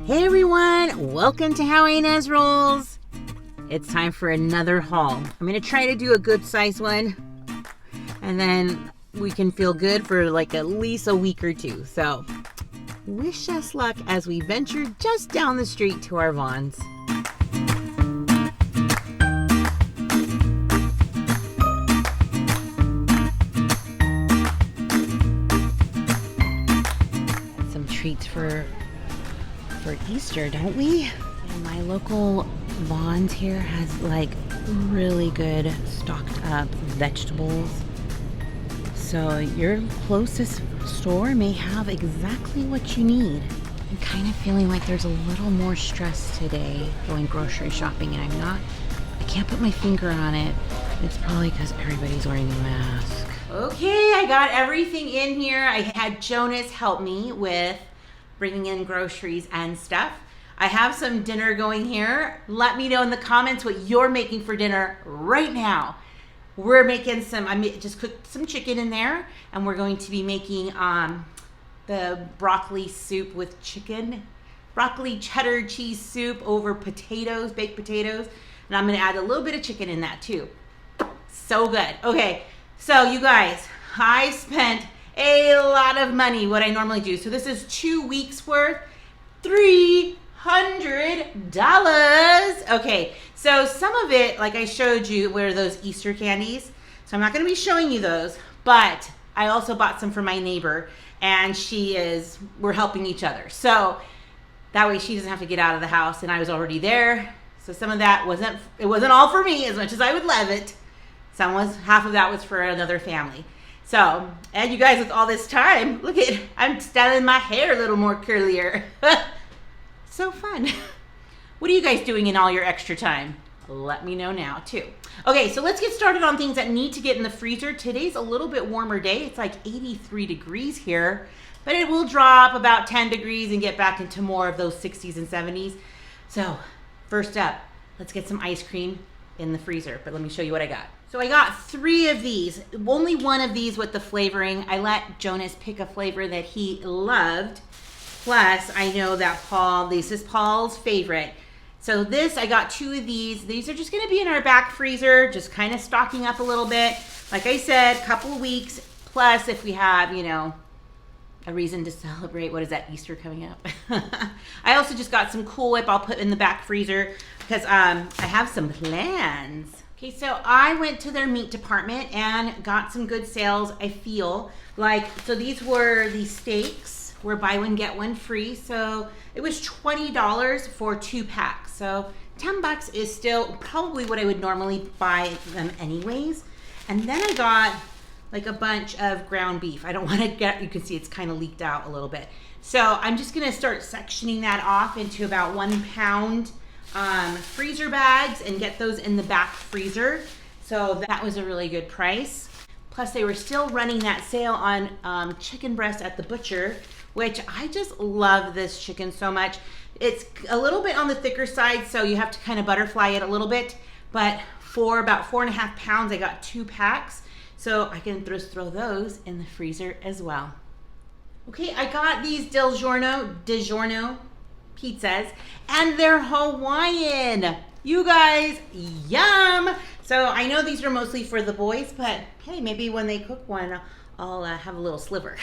Hey everyone, welcome to How Ines Rolls. It's time for another haul. I'm gonna try to do a good size one, and then we can feel good for like at least a week or two. So wish us luck as we venture just down the street to our Vons. Some treats for Easter, don't we? And my local Vons here has like really good stocked up vegetables. So your closest store may have exactly what you need. I'm kind of feeling like there's a little more stress today going grocery shopping, and I can't put my finger on it. It's probably because everybody's wearing a mask. Okay, I got everything in here. I had Jonas help me with bringing in groceries and stuff. I have some dinner going here. Let me know in the comments what you're making for dinner right now. We're making I just cooked some chicken in there, and we're going to be making the broccoli soup with chicken. Broccoli cheddar cheese soup over potatoes, baked potatoes. And I'm gonna add a little bit of chicken in that too. So good. Okay, so you guys, I spent a lot of money, what I normally do. So this is 2 weeks worth, $300. Okay, so some of it, like I showed you, were those Easter candies. So I'm not gonna be showing you those, but I also bought some for my neighbor, and we're helping each other. So that way she doesn't have to get out of the house, and I was already there. So some of that wasn't all for me as much as I would love it. Half of that was for another family. So, and you guys, with all this time, look at, I'm styling my hair a little more curlier. So fun. What are you guys doing in all your extra time? Let me know now too. Okay, so let's get started on things that need to get in the freezer. Today's a little bit warmer day. It's like 83 degrees here, but it will drop about 10 degrees and get back into more of those 60s and 70s. So first up, let's get some ice cream in the freezer, but let me show you what I got. So I got 3 of these, only one of these with the flavoring. I let Jonas pick a flavor that he loved. Plus, I know that this is Paul's favorite. So I got 2 of these. These are just gonna be in our back freezer, just kind of stocking up a little bit. Like I said, couple of weeks, plus if we have, a reason to celebrate. What is that, Easter coming up? I also just got some Cool Whip I'll put in the back freezer because I have some plans. Okay, so I went to their meat department and got some good sales, I feel. So these were the steaks, were buy one, get one free. So it was $20 for 2 packs. So $10 is still probably what I would normally buy them anyways. And then I got like a bunch of ground beef. I don't want to you can see it's kind of leaked out a little bit. So I'm just gonna start sectioning that off into about 1 pound freezer bags and get those in the back freezer. So that was a really good price. Plus they were still running that sale on chicken breast at the butcher, which I just love this chicken so much. It's a little bit on the thicker side, so you have to kind of butterfly it a little bit, but for about 4.5 pounds, I got 2 packs. So I can just throw those in the freezer as well. Okay, I got these DiGiorno pizzas, and they're Hawaiian. You guys, yum! So I know these are mostly for the boys, but hey, maybe when they cook one, I'll have a little sliver.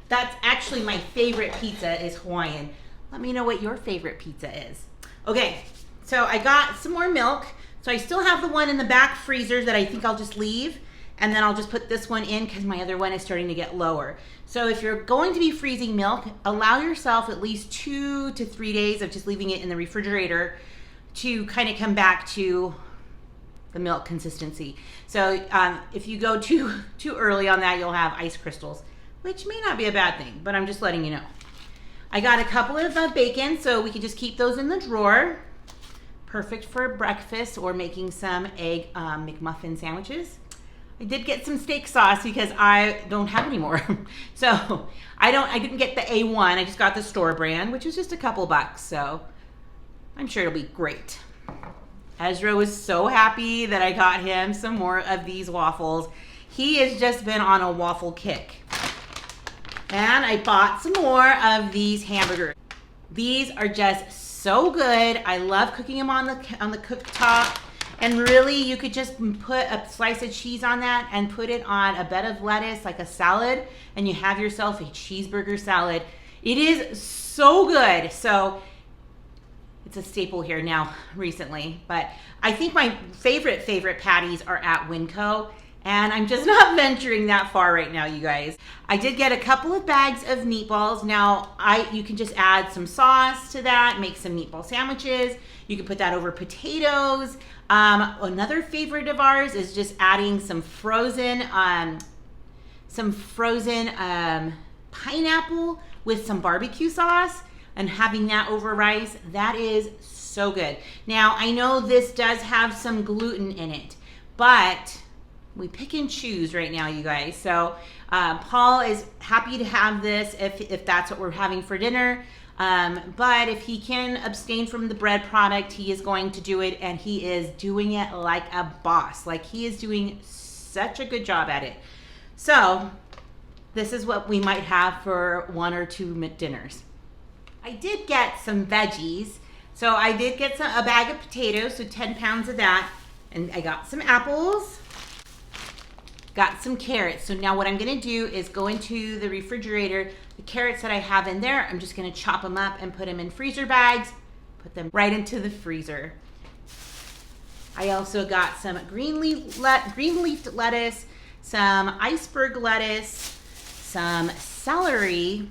That's actually my favorite pizza is Hawaiian. Let me know what your favorite pizza is. Okay, so I got some more milk. So I still have the one in the back freezer that I think I'll just leave, and then I'll just put this one in because my other one is starting to get lower. So if you're going to be freezing milk, allow yourself at least 2 to 3 days of just leaving it in the refrigerator to kind of come back to the milk consistency. So if you go too early on that, you'll have ice crystals, which may not be a bad thing, but I'm just letting you know. I got a couple of bacon, so we can just keep those in the drawer. Perfect for breakfast or making some egg McMuffin sandwiches. I did get some steak sauce because I don't have any more. So I didn't get the A1, I just got the store brand, which was just a couple bucks. So I'm sure it'll be great. Ezra was so happy that I got him some more of these waffles. He has just been on a waffle kick. And I bought some more of these hamburgers. These are just so good. I love cooking them on the cooktop. And really, you could just put a slice of cheese on that and put it on a bed of lettuce, like a salad, and you have yourself a cheeseburger salad. It is so good. So it's a staple here now recently. But I think my favorite patties are at Winco. And I'm just not venturing that far right now, you guys. I did get a couple of bags of meatballs. Now, you can just add some sauce to that, make some meatball sandwiches. You can put that over potatoes. Another favorite of ours is just adding some frozen pineapple with some barbecue sauce and having that over rice. That is so good. Now, I know this does have some gluten in it, but we pick and choose right now, you guys. So Paul is happy to have this if that's what we're having for dinner. But if he can abstain from the bread product, he is going to do it, and he is doing it like a boss. Like, he is doing such a good job at it. So this is what we might have for 1 or 2 dinners. I did get some veggies. So I did get a bag of potatoes, so 10 pounds of that. And I got some apples. Got some carrots. So now what I'm gonna do is go into the refrigerator. The carrots that I have in there, I'm just gonna chop them up and put them in freezer bags, put them right into the freezer. I also got some green leaf lettuce, some iceberg lettuce, some celery.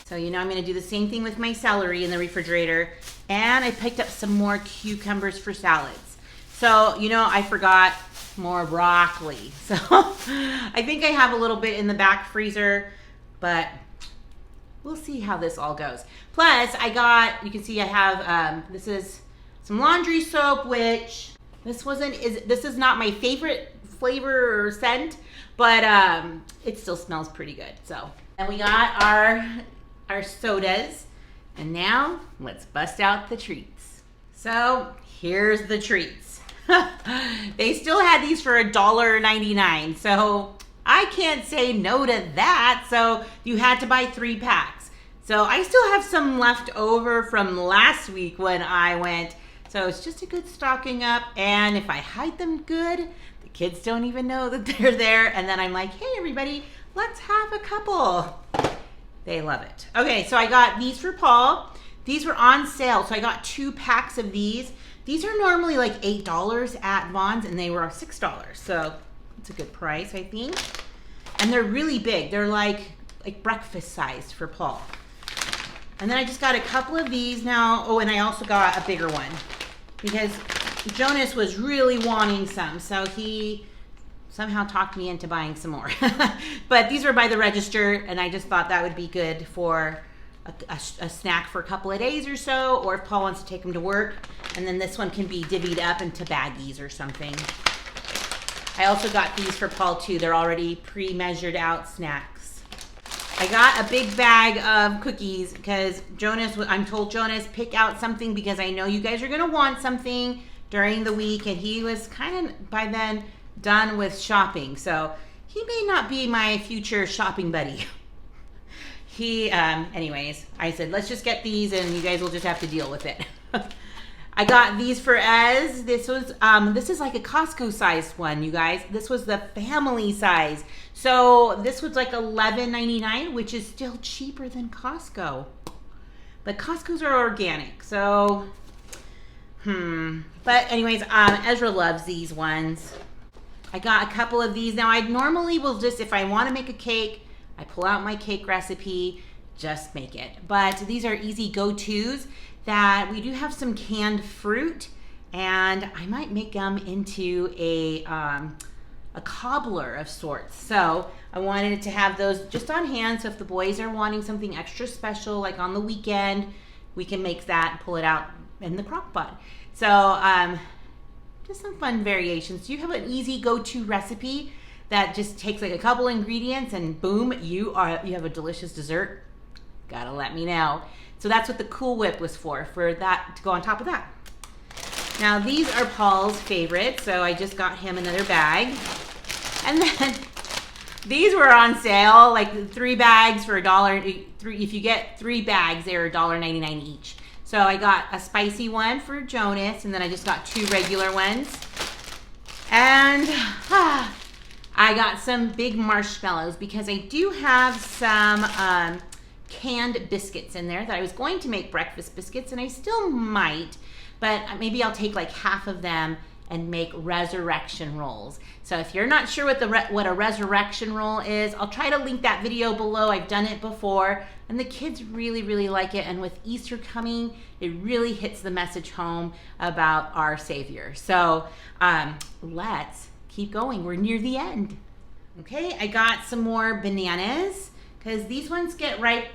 So you know I'm gonna do the same thing with my celery in the refrigerator. And I picked up some more cucumbers for salads. So, you know, I forgot more broccoli. So I think I have a little bit in the back freezer, but we'll see how this all goes. Plus I got, you can see I have, this is some laundry soap, which this is not my favorite flavor or scent, but it still smells pretty good. So, and we got our sodas, and now let's bust out the treats. So here's the treats. They still had these for $1.99, so I can't say no to that. So you had to buy 3 packs. So I still have some left over from last week when I went. So it's just a good stocking up, and if I hide them good, the kids don't even know that they're there. And then I'm like, hey everybody, let's have a couple. They love it. Okay, so I got these for Paul. These were on sale, so I got 2 packs of these. These are normally like $8 at Vons, and they were $6. So it's a good price, I think. And they're really big. They're like breakfast sized for Paul. And then I just got a couple of these now. Oh, and I also got a bigger one because Jonas was really wanting some. So he somehow talked me into buying some more. But these were by the register, and I just thought that would be good for a snack for a couple of days or so, or if Paul wants to take them to work. And then this one can be divvied up into baggies or something. I also got these for Paul too. They're already pre-measured out snacks. I got a big bag of cookies because I'm told Jonas, pick out something because I know you guys are gonna want something during the week, and he was kind of by then done with shopping. So he may not be my future shopping buddy. Anyways, I said, let's just get these and you guys will just have to deal with it. I got these for Ez. This is like a Costco sized one, you guys. This was the family size. So this was like $11.99, which is still cheaper than Costco. But Costco's are organic, so, But anyways, Ezra loves these ones. I got a couple of these. Now I normally will just, if I want to make a cake, I pull out my cake recipe, just make it. But these are easy go-tos that we do have some canned fruit, and I might make them into a cobbler of sorts. So I wanted to have those just on hand, so if the boys are wanting something extra special, like on the weekend, we can make that and pull it out in the crock pot. So just some fun variations. Do you have an easy go-to recipe that just takes like a couple ingredients and boom, you have a delicious dessert? Gotta let me know. So that's what the Cool Whip was for that to go on top of that. Now these are Paul's favorites, so I just got him another bag. And then These were on sale, like 3 bags for $1. If you get 3 bags, they're $1.99 each. So I got a spicy one for Jonas, and then I just got 2 regular ones. And I got some big marshmallows because I do have some canned biscuits in there that I was going to make breakfast biscuits, and I still might, but maybe I'll take like half of them and make resurrection rolls. So if you're not sure what a resurrection roll is, I'll try to link that video below. I've done it before, and the kids really, really like it. And with Easter coming, it really hits the message home about our Savior. So let's keep going. We're near the end. Okay, I got some more bananas because these ones get ripe.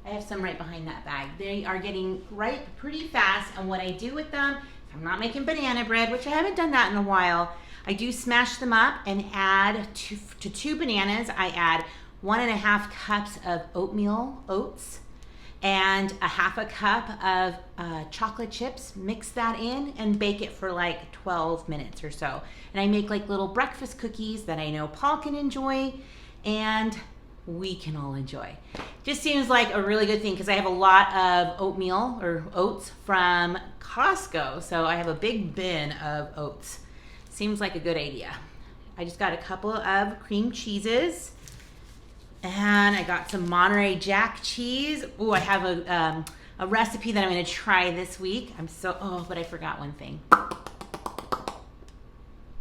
I have some right behind that bag. They are getting ripe pretty fast, and what I do with them, if I'm not making banana bread, which I haven't done that in a while, I do smash them up and add to 2 bananas, I add 1.5 cups of oats and a 1/2 cup of chocolate chips. Mix that in and bake it for like 12 minutes or so. And I make like little breakfast cookies that I know Paul can enjoy and we can all enjoy. Just seems like a really good thing because I have a lot of oatmeal or oats from Costco. So I have a big bin of oats. Seems like a good idea. I just got a couple of cream cheeses and I got some Monterey Jack cheese. Oh, I have a recipe that I'm going to try this week. But I forgot one thing.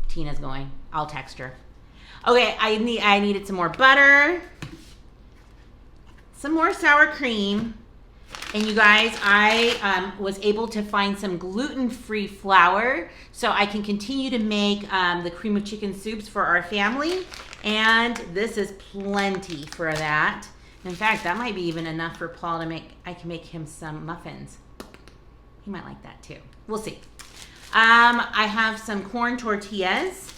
Tina's going. I'll text her. Okay, I needed some more butter, some more sour cream, and you guys, I was able to find some gluten-free flour so I can continue to make the cream of chicken soups for our family, and this is plenty for that. In fact, that might be even enough for Paul to make. I can make him some muffins. He might like that too. We'll see. I have some corn tortillas.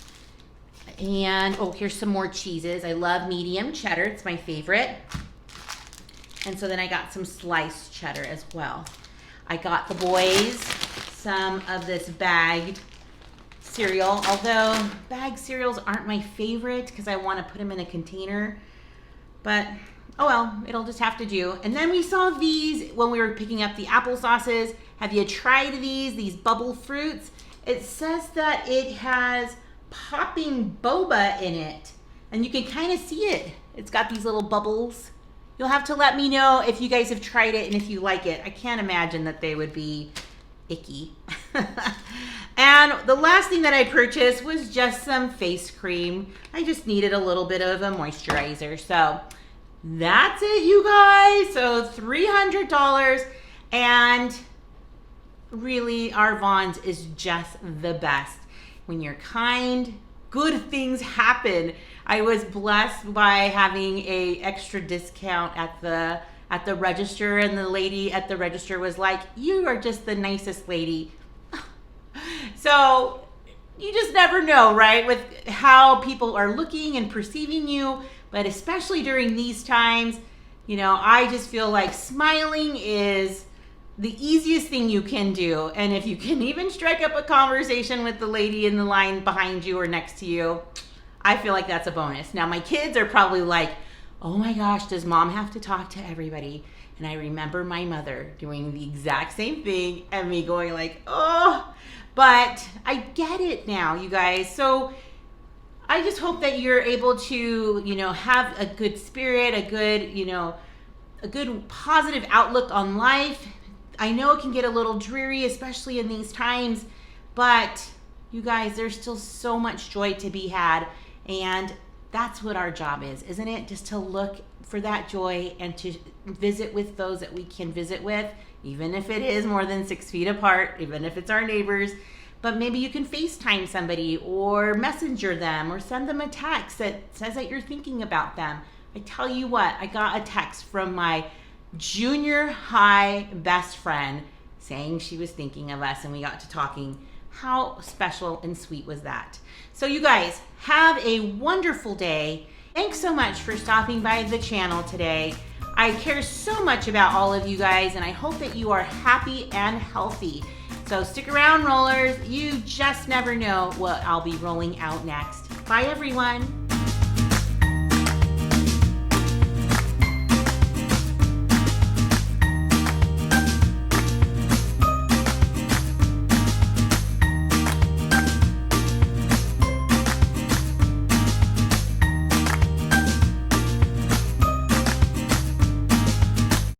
And, here's some more cheeses. I love medium cheddar. It's my favorite. And so then I got some sliced cheddar as well. I got the boys some of this bagged cereal, although bagged cereals aren't my favorite because I want to put them in a container. But, oh well, it'll just have to do. And then we saw these when we were picking up the applesauces. Have you tried these bubble fruits? It says that it has popping boba in it, and you can kind of see it. It's got these little bubbles. You'll have to let me know if you guys have tried it and if you like it. I can't imagine that they would be icky. And the last thing that I purchased was just some face cream. I just needed a little bit of a moisturizer. So that's it, you guys. So $300, and really our Vons is just the best. When you're kind, good things happen. I was blessed by having a extra discount at the register, and the lady at the register was like, "You are just the nicest lady." So you just never know, right? With how people are looking and perceiving you, but especially during these times, I just feel like smiling is the easiest thing you can do. And if you can even strike up a conversation with the lady in the line behind you or next to you, I feel like that's a bonus. Now my kids are probably like, "Oh my gosh, does mom have to talk to everybody?" And I remember my mother doing the exact same thing and me going like, "Oh," but I get it now, you guys. So I just hope that you're able to, have a good spirit, a good positive outlook on life. I know it can get a little dreary, especially in these times, but you guys, there's still so much joy to be had, and that's what our job is, isn't it? Just to look for that joy and to visit with those that we can visit with, even if it is more than 6 feet apart, even if it's our neighbors. But maybe you can FaceTime somebody or messenger them or send them a text that says that you're thinking about them. I tell you what, I got a text from my junior high best friend saying she was thinking of us, and we got to talking. How special and sweet was that? So you guys, have a wonderful day. Thanks so much for stopping by the channel today. I care so much about all of you guys, and I hope that you are happy and healthy. So stick around, rollers. You just never know what I'll be rolling out next. Bye, everyone.